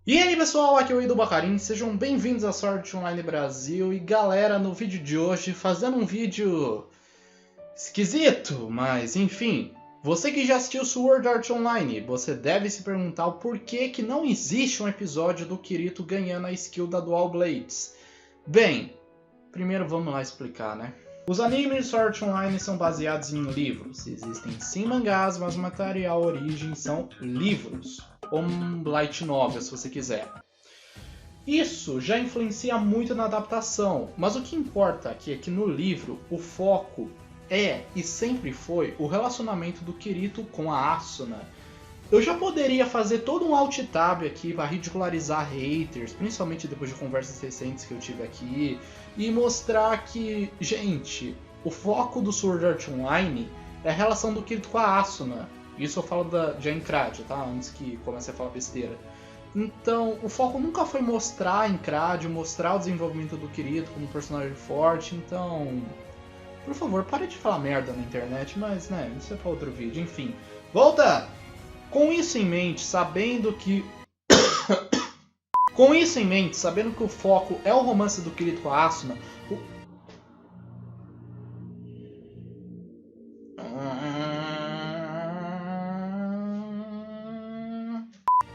E aí pessoal, aqui é o Ido Bacarin, sejam bem-vindos a Sword Art Online Brasil. E galera, no vídeo de hoje, fazendo um vídeo esquisito, mas enfim. Você que já assistiu Sword Art Online, você deve se perguntar o porquê que não existe um episódio do Kirito ganhando a skill da Dual Blades. Bem, primeiro vamos lá explicar, né? Os animes de Sword Art Online são baseados em livros. Existem sim mangás, mas o material origem são livros. Ou um light novel, se você quiser. Isso já influencia muito na adaptação, mas o que importa aqui é que no livro o foco é e sempre foi o relacionamento do Kirito com a Asuna. Eu já poderia fazer todo um alt tab aqui para ridicularizar haters, principalmente depois de conversas recentes que eu tive aqui, e mostrar que, gente, o foco do Sword Art Online é a relação do Kirito com a Asuna. Isso eu falo de Aincrad, tá? Antes que comece a falar besteira. Então, o foco nunca foi mostrar a Aincrad, mostrar o desenvolvimento do Kirito como um personagem forte, então... Por favor, pare de falar merda na internet, mas, né, isso é pra outro vídeo. Enfim, volta! Com isso em mente, sabendo que... Com isso em mente, sabendo que o foco é o romance do Kirito com a Asuna...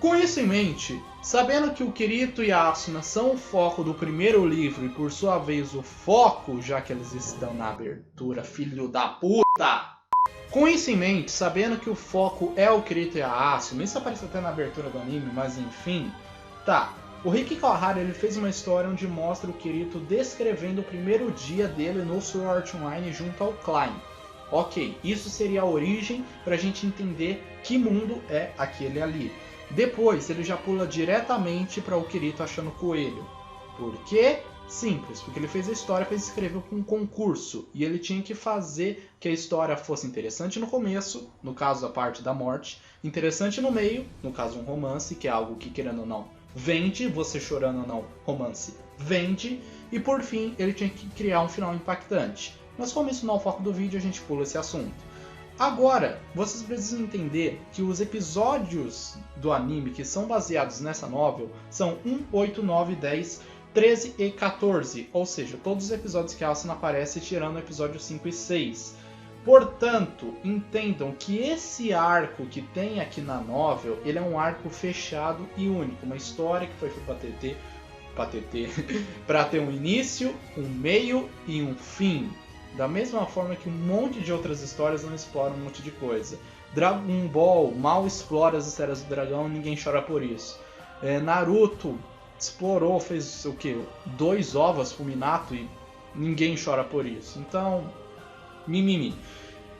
Com isso em mente, sabendo que o Kirito e a Asuna são o foco do primeiro livro e por sua vez o foco, já que eles estão na abertura, filho da puta! Com isso em mente, sabendo que o foco é o Kirito e a Asuna, isso aparece até na abertura do anime, mas enfim, tá. O Riki Kawahara ele fez uma história onde mostra o Kirito descrevendo o primeiro dia dele no Sword Art Online junto ao Klein. Ok, isso seria a origem para a gente entender que mundo é aquele ali. Depois ele já pula diretamente para o Kirito achando o coelho. Por quê? Simples, porque ele fez a história para escrever com um concurso e ele tinha que fazer que a história fosse interessante no começo, no caso a parte da morte, interessante no meio, no caso um romance, que é algo que querendo ou não vende, você chorando ou não, romance vende, e por fim ele tinha que criar um final impactante. Mas como isso não é o foco do vídeo, a gente pula esse assunto. Agora, vocês precisam entender que os episódios do anime que são baseados nessa novel são 1, 8, 9, 10, 13 e 14, ou seja, todos os episódios que a Asuna aparece tirando o episódio 5 e 6. Portanto, entendam que esse arco que tem aqui na novel, ele é um arco fechado e único, uma história que foi para ter um início, um meio e um fim. Da mesma forma que um monte de outras histórias não exploram um monte de coisa. Dragon Ball mal explora as esferas do dragão, ninguém chora por isso. Naruto explorou, fez o que? 2 ovos Fulminato e ninguém chora por isso. Então, mimimi.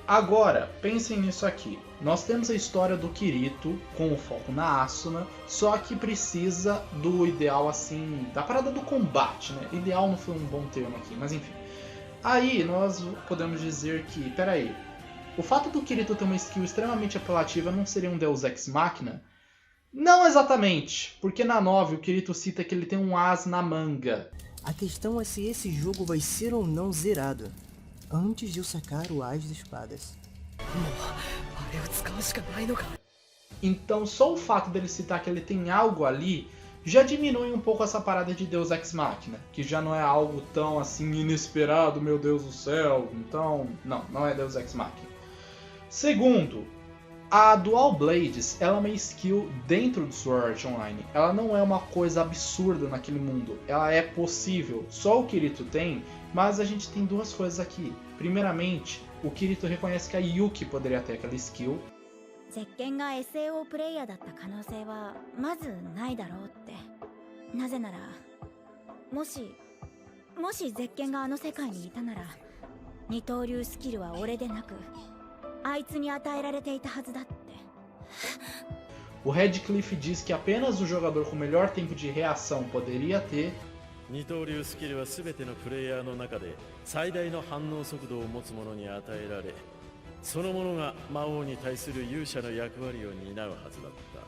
Agora, pensem nisso aqui. Nós temos a história do Kirito com o foco na Asuna, só que precisa do ideal assim, da parada do combate, né? Ideal não foi um bom termo aqui, mas enfim. Aí nós podemos dizer que, peraí, o fato do Kirito ter uma skill extremamente apelativa não seria um Deus Ex Machina? Não exatamente, porque na novel o Kirito cita que ele tem um as na manga. A questão é se esse jogo vai ser ou não zerado, antes de eu sacar o As de Espadas. Então só o fato dele citar que ele tem algo ali já diminui um pouco essa parada de Deus Ex Machina, que já não é algo tão assim inesperado, meu Deus do céu. Então, não é Deus Ex Machina. Segundo, a Dual Blades ela é uma skill dentro do Sword Art Online. Ela não é uma coisa absurda naquele mundo. Ela é possível. Só o Kirito tem, mas a gente tem duas coisas aqui. Primeiramente, o Kirito reconhece que a Yuki poderia ter aquela skill. ゼッケンが SAO プレイヤーだった可能性はまずないだろうって。なぜならもしゼッケンがあの世界にいたなら二刀流スキルは俺でなくあいつに与えられていたはずだって。 O Redcliffe diz que apenas o jogador com melhor tempo de reação poderia ter. 二刀流スキルは全てのプレイヤーの中で最大の反応速度を持つ者に与えられ、その者が魔王に対する勇者の役割を担うはずだった。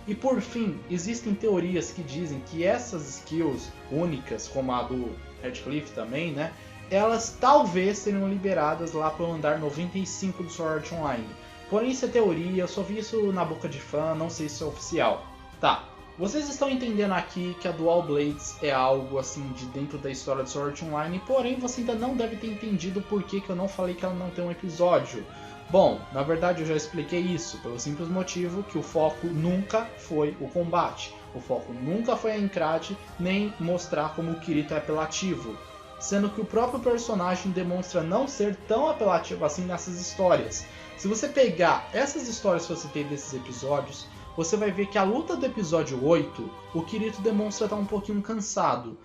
E por fim, existem teorias que dizem que essas skills únicas, como a do Redcliffe também, né? Elas talvez seriam liberadas lá pelo andar 95 do Sword Art Online. Porém, isso é teoria, eu só vi isso na boca de fã, não sei se é oficial. Tá, Vocês estão entendendo aqui que a Dual Blades é algo assim de dentro da história de Sword Art Online, porém você ainda não deve ter entendido por que eu não falei que ela não tem um episódio. Bom, na verdade eu já expliquei isso, pelo simples motivo que o foco nunca foi o combate. O foco nunca foi a Encrate, nem mostrar como o Kirito é apelativo. Sendo que o próprio personagem demonstra não ser tão apelativo assim nessas histórias. Se você pegar essas histórias que eu citei desses episódios, você vai ver que a luta do episódio 8, o Kirito demonstra estar um pouquinho cansado.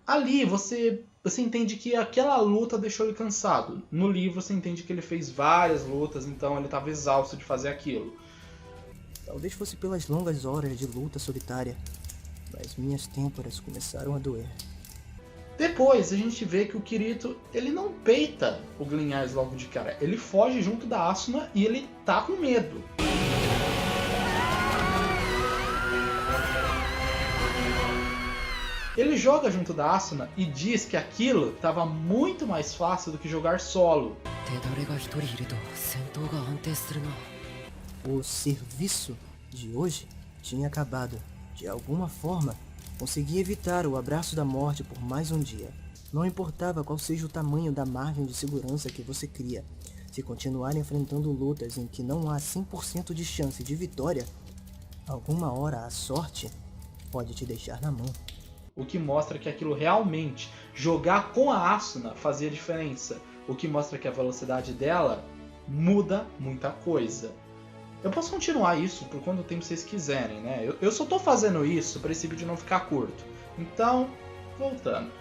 Ali você entende que aquela luta deixou ele cansado. No livro você entende que ele fez várias lutas, então ele estava exausto de fazer aquilo. Talvez fosse pelas longas horas de luta solitária, mas minhas têmporas começaram a doer. Depois a gente vê que o Kirito, ele não peita o Glyn Eyes logo de cara. Ele foge junto da Asuna e ele tá com medo. Ele joga junto da Asuna e diz que aquilo estava muito mais fácil do que jogar solo. O serviço de hoje tinha acabado. De alguma forma, consegui evitar o abraço da morte por mais um dia. Não importava qual seja o tamanho da margem de segurança que você cria. Se continuar enfrentando lutas em que não há 100% de chance de vitória, alguma hora a sorte pode te deixar na mão. O que mostra que aquilo realmente, jogar com a Asuna fazia diferença. O que mostra que a velocidade dela muda muita coisa. Eu posso continuar isso por quanto tempo vocês quiserem, né? Eu só tô fazendo isso para esse vídeo não ficar curto. Então, voltando.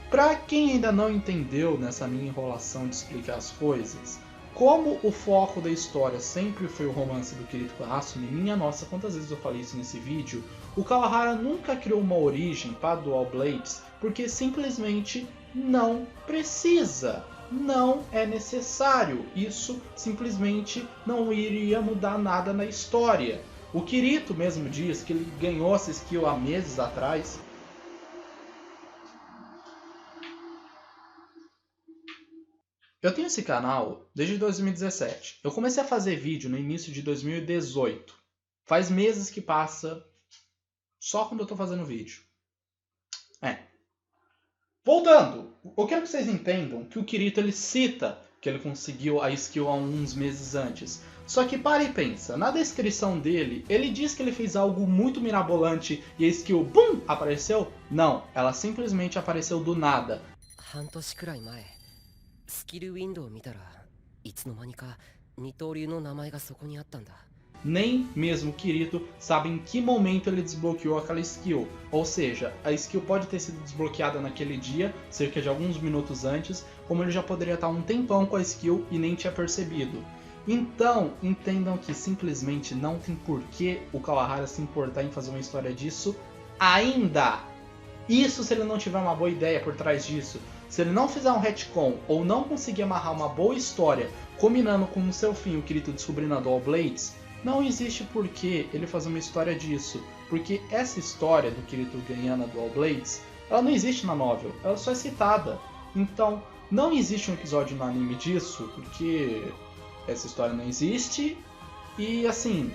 Pra quem ainda não entendeu nessa minha enrolação de explicar as coisas, como o foco da história sempre foi o romance do Kirito com a Asuna, e minha nossa, quantas vezes eu falei isso nesse vídeo, o Kawahara nunca criou uma origem para Dual Blades, porque simplesmente não precisa, não é necessário, isso simplesmente não iria mudar nada na história. O Kirito mesmo diz que ele ganhou essa skill há meses atrás. Eu tenho esse canal desde 2017. Eu comecei a fazer vídeo no início de 2018. Faz meses que passa só quando eu tô fazendo vídeo. Voltando, eu quero que vocês entendam que o Kirito ele cita que ele conseguiu a skill há uns meses antes. Só que para e pensa, na descrição dele, ele diz que ele fez algo muito mirabolante e a skill, BUM! Apareceu? Não, ela simplesmente apareceu do nada. スキルウィンドウを見たらいつの間にか二刀流の名前がそこにあったんだ。 Nem mesmo o Kirito sabe em que momento ele desbloqueou aquela skill. Ou seja, a skill pode ter sido desbloqueada naquele dia, cerca de alguns minutos antes, como ele já poderia estar um tempão com a skill e nem tinha percebido. Então, entendam que simplesmente não tem porquê o Kawahara se importar em fazer uma história disso ainda. Isso se ele não tiver uma boa ideia por trás disso. Se ele não fizer um retcon ou não conseguir amarrar uma boa história combinando com o seu fim o Kirito descobrindo a Dual Blades, não existe porquê ele fazer uma história disso. Porque essa história do Kirito ganhando a Dual Blades, ela não existe na novel, ela só é citada. Então, não existe um episódio no anime disso, porque essa história não existe. E assim,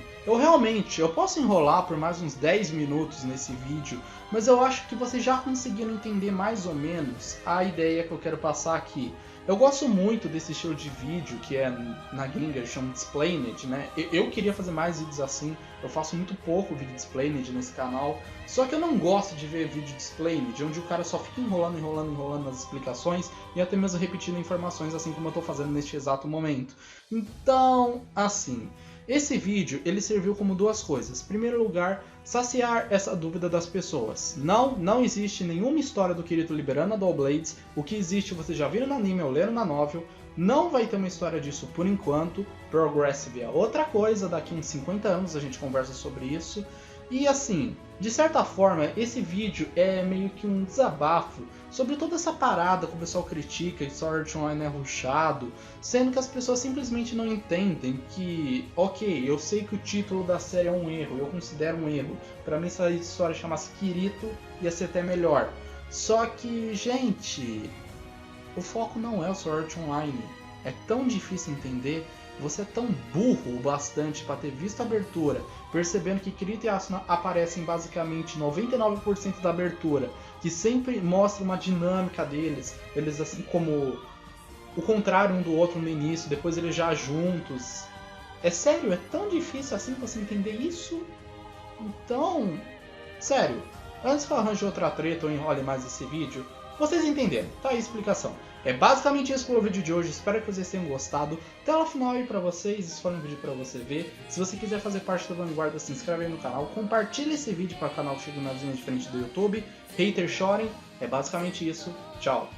eu posso enrolar por mais uns 10 minutos nesse vídeo, mas eu acho que vocês já conseguiram entender mais ou menos a ideia que eu quero passar aqui. Eu gosto muito desse estilo de vídeo, que é na gringa eles chamam de explained, né? Eu queria fazer mais vídeos assim, eu faço muito pouco vídeo de explained nesse canal, só que eu não gosto de ver vídeo de explained, onde o cara só fica enrolando nas explicações e até mesmo repetindo informações, assim como eu estou fazendo neste exato momento. Então, assim, esse vídeo ele serviu como duas coisas. Em primeiro lugar, saciar essa dúvida das pessoas. Não existe nenhuma história do Kirito liberando a Dual Blades. O que existe vocês já viram no anime ou leram na novel. Não vai ter uma história disso por enquanto. Progressive é outra coisa, daqui uns 50 anos a gente conversa sobre isso. E assim, de certa forma, esse vídeo é meio que um desabafo sobre toda essa parada que o pessoal critica, que Sword Art Online é rushado, sendo que as pessoas simplesmente não entendem que, ok, eu sei que o título da série é um erro, eu considero um erro. Pra mim, se a história chamasse Kirito, ia ser até melhor. Só que, gente, o foco não é o Sword Art Online. É tão difícil entender. Você é tão burro o bastante para ter visto a abertura, percebendo que Kirito e Asuna aparecem basicamente 99% da abertura, que sempre mostra uma dinâmica deles, eles assim como o contrário um do outro no início, depois eles já juntos. É sério, é tão difícil assim você entender isso? Então, sério, antes que eu arranje outra treta ou enrole mais esse vídeo, vocês entenderam, tá aí a explicação. É basicamente isso pelo vídeo de hoje, espero que vocês tenham gostado. Tela final aí pra vocês, isso foi um vídeo pra você ver. Se você quiser fazer parte da vanguarda, se inscreve aí no canal, compartilha esse vídeo para o canal chegar nas linhas diferentes do YouTube. Hater chorem, é basicamente isso. Tchau!